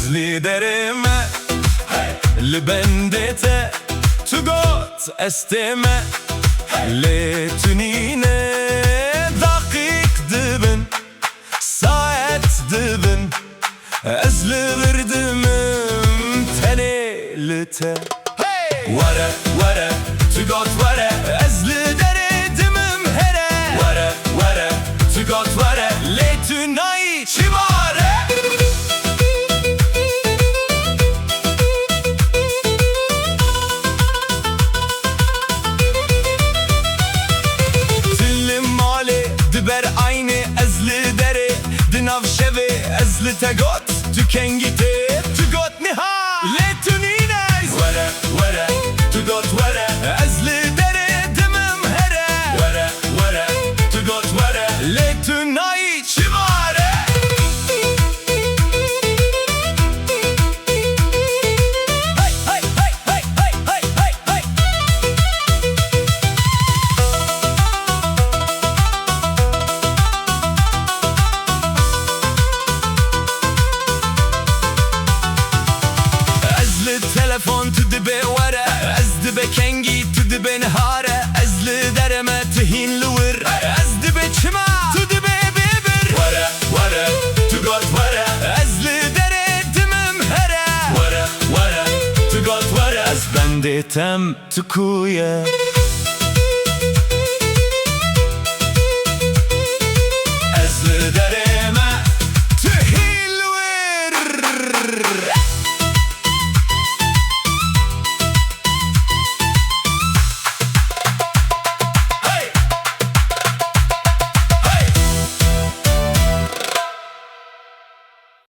ezli derime Libendete Tugot esteme Letunine Dakik dibin Saat dibin Ezli virdimim Tenelite Vare vare Tugot vare Ezli deredimim here Vare vare Tugot vare Letunay Çivare Diber aynı ezli deri Dinav şevi ezli tegot Tüken giti Tügot niha Letunines Vere vere Tügot vere Ezli deri dimim here Vere vere Tügot vere Letunay çivare Hey hey hey hey hey hey hey hey Telefon tüdübe vare Ezdibe kengi tüdübe nihare Ezli dereme tihin luvir Ezdibe çima tüdübe bibir Vare vare tügot vare Ezli dere dimim here Vare vare tügot vare Ez bendetem tükuye